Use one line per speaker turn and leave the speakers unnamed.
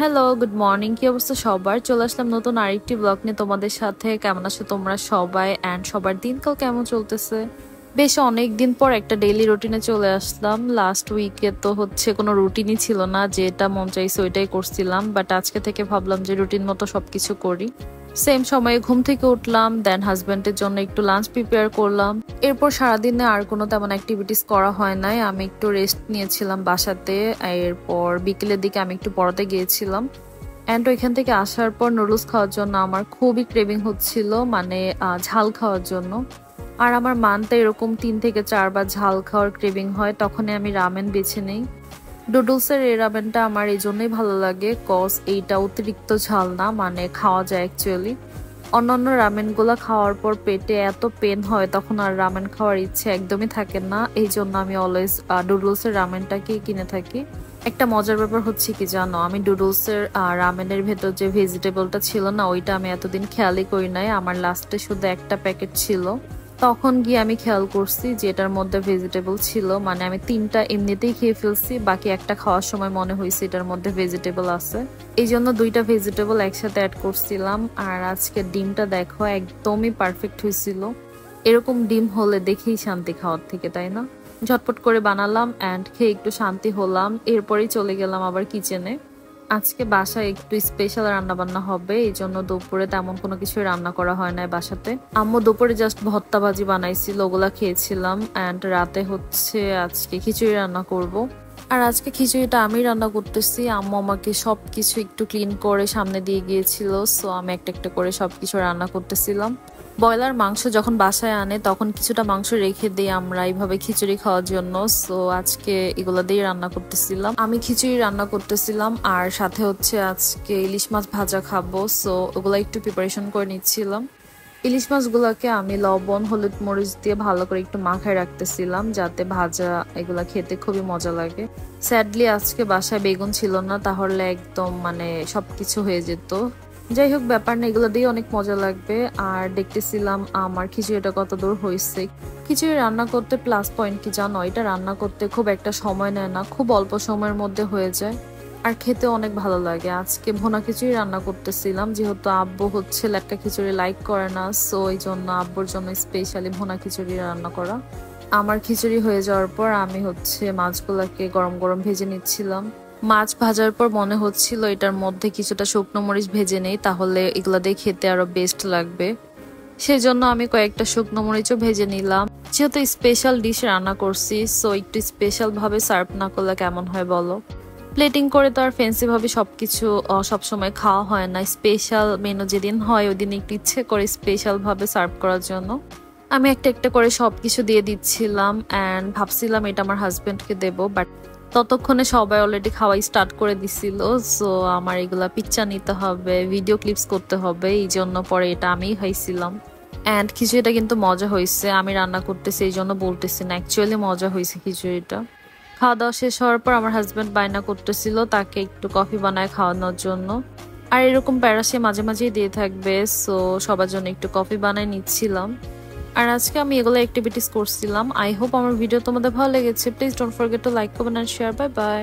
Hello, good morning. কি অবস্থা সবার? চলে আসলাম নতুন আরেকটি ব্লগ নিয়ে তোমাদের সাথে। কেমন আছো তোমরা সবাই অ্যান্ড সবার দিনকাল কেমন চলতেছে? বেশ অনেক দিন পর একটা ডেইলি রুটিনে চলে আসলাম। লাস্ট উইকে তো কোনো রুটিনই ছিল না, যেটা মন চাইছে ওইটাই করছিলাম, বাট আজকে থেকে ভাবলাম যে রুটিন মতো সবকিছু করি। সেম সময়ে ঘুম থেকে উঠলাম, দেন হাজব্যান্ডের জন্য একটু লাঞ্চ প্রিপেয়ার করলাম। এরপর সারাদিনে আর কোনো তেমন অ্যাক্টিভিটিস করা হয় নাই, আমি একটু রেস্ট নিয়েছিলাম বাসাতে। এরপর বিকেলের দিকে আমি একটু পড়াতে গিয়েছিলাম অ্যান্ড ওইখান থেকে আসার পর নুডলস খাওয়ার জন্য আমার খুবই ক্রেভিং হচ্ছিল, মানে ঝাল খাওয়ার জন্য। আর আমার মানতে এরকম 3 থেকে 4 বার ঝাল খাওয়ার ক্রেভিং হয়, তখনই আমি রামেন বেছে নেই। ডুডলসের এই রামেনটা আমার এই জন্যই ভালো লাগে, কজ এইটা অতিরিক্ত ঝাল না, মানে খাওয়া যায় অ্যাকচুয়ালি। অন্যান্য রামেনগুলো খাওয়ার পর পেটে এত পেন হয়, তখন আর রামেন খাওয়ার ইচ্ছে একদমই থাকে না। এই জন্য আমি অলওয়েজ ডুডলসের রামেনটাকেই কিনে থাকি। একটা মজার ব্যাপার হচ্ছে কি জানো, আমি ডুডলসের রামেনের ভেতর যে ভেজিটেবলটা ছিল না, ওইটা আমি এতদিন খেয়ালই করি নাই। আমার লাস্টে শুধু একটা প্যাকেট ছিল, তখন গিয়ে আমি খেয়াল করছি যে এটার মধ্যে ভেজিটেবল ছিল। মানে আমি 3টা এমনিতেই খেয়ে ফেলছি, বাকি একটা খাওয়ার সময় মনে হয়েছে এটার মধ্যে ভেজিটেবল আছে, এই জন্য 2টা ভেজিটেবল একসাথে অ্যাড করছিলাম। আর আজকে ডিমটা দেখো একদমই পারফেক্ট হয়েছিল। এরকম ডিম হলে দেখেই শান্তি খাওয়ার থেকে, তাই না? ঝটপট করে বানালাম অ্যান্ড খেয়ে একটু শান্তি হলাম। এরপরেই চলে গেলাম আবার কিচেনে। আজকে বাসায় একটু স্পেশাল রান্না বান্না হবে, এই জন্য দুপুরে তেমন কোনো কিছু রান্না করা হয় না বাসাতে। আম্মু দুপুরে জাস্ট ভর্তা ভাজি বানাইছিল, ওগুলা খেয়েছিলাম। অ্যান্ড রাতে আজকে খিচুড়ি রান্না করব। আর আজকে খিচুড়িটা আমি রান্না করতেছি, আম্মু আমাকে সবকিছু একটু ক্লিন করে সামনে দিয়ে গিয়েছিল, সো আমি একটা একটা করে সবকিছু রান্না করতেছিলাম। ব্রয়লার মাংস যখন বাসায় আনে তখন কিছুটা মাংস রেখে দিই আমরা এইভাবে খিচুড়ি খাওয়ার জন্য, সো আজকে এগুলো দিয়ে রান্না করতেছিলাম। আমি খিচুড়ি রান্না করতেছিলাম আর সাথে আজকে ইলিশ মাছ ভাজা খাবো, সো ওগুলো একটু প্রিপারেশন করে নিচ্ছিলাম। ইলিশ মাছগুলোকে আমি লবণ হলুদ মরিচ দিয়ে ভালো করে একটু মাখায় রাখতেছিলাম, যাতে ভাজা এগুলা খেতে খুবই মজা লাগে। স্যাডলি আজকে বাসায় বেগুন ছিল না, তাহলে একদম মানে সবকিছু হয়ে যেত। যাই হোক, ব্যাপার না, এগুলো দিয়ে অনেক মজা লাগবে। আর দেখতেছিলাম আমার খিচুড়িটা কত দূর হয়েছে। খিচুড়ি রান্না করতে প্লাস পয়েন্ট কি জানো, এটা রান্না করতে খুব একটা সময় নেয় না, খুব অল্প সময়ের মধ্যে হয়ে যায় আর খেতে অনেক ভালো লাগে। আজকে ভুনা খিচুড়ি রান্না করতেছিলাম, যেহেতু আব্বু লেটকা খিচুড়ি লাইক করে না, সো এই জন্য আব্বুর জন্য স্পেশালি ভুনা খিচুড়ি রান্না করা। আমার খিচুড়ি হয়ে যাওয়ার পর আমি মাছগুলাকে গরম গরম ভেজে নিচ্ছিলাম। মাছ ভাজার পর মনে হচ্ছিল এটার মধ্যে কিছুটা শুকনো মরিচ ভেজে নেই, তাহলে এগুলা দিয়ে খেতে আরো বেস্ট লাগবে। সেজন্য আমি কয়েকটা শুকনো মরিচও ভেজে নিলাম। যেহেতু স্পেশাল ডিশ রান্না করছি, সো একটু স্পেশাল ভাবে সার্ভ না করলে কেমন হয় বলো? প্লেটিং করে তো আর ফ্যান্সি ভাবে সবকিছু সবসময় খাওয়া হয় না। স্পেশাল মেনু যেদিন হয় ওই দিন একটু ইচ্ছে করে স্পেশাল ভাবে সার্ভ করার জন্য আমি একটা একটা করে সবকিছু দিয়ে দিচ্ছিলাম। অ্যান্ড ভাবছিলাম এটা আমার হাজবেন্ডকে দেবো, বাট ততক্ষণে সবাই অলরেডি খাওয়াই স্টার্ট করে দিছিল। সো আমার এগুলা পিকচার নিতে হবে, ভিডিও ক্লিপস করতে হবে, এই জন্য পরে এটা আমিই খাইছিলাম। অ্যান্ড খিচুড়িটা কিন্তু মজা হয়েছে, আমি রান্না করতেছি এই জন্য বলতেছি না, অ্যাকচুয়ালি মজা হয়েছে খিচুড়িটা। খাওয়া দাওয়া শেষ হওয়ার পর আমার হাজব্যান্ড বায়না করতেছিল তাকে একটু কফি বানায় খাওয়ানোর জন্য। আর এরকম প্যারাসে মাঝে মাঝেই দিয়ে থাকবে, সো সবার জন্য একটু কফি বানায় নিচ্ছিলাম। আর আজকে আমি এগুলো অ্যাক্টিভিটিস করছিলাম। আই হোপ আমার ভিডিও তোমাদের ভালো লেগেছে। Please don't forget to like, comment and share. Bye by.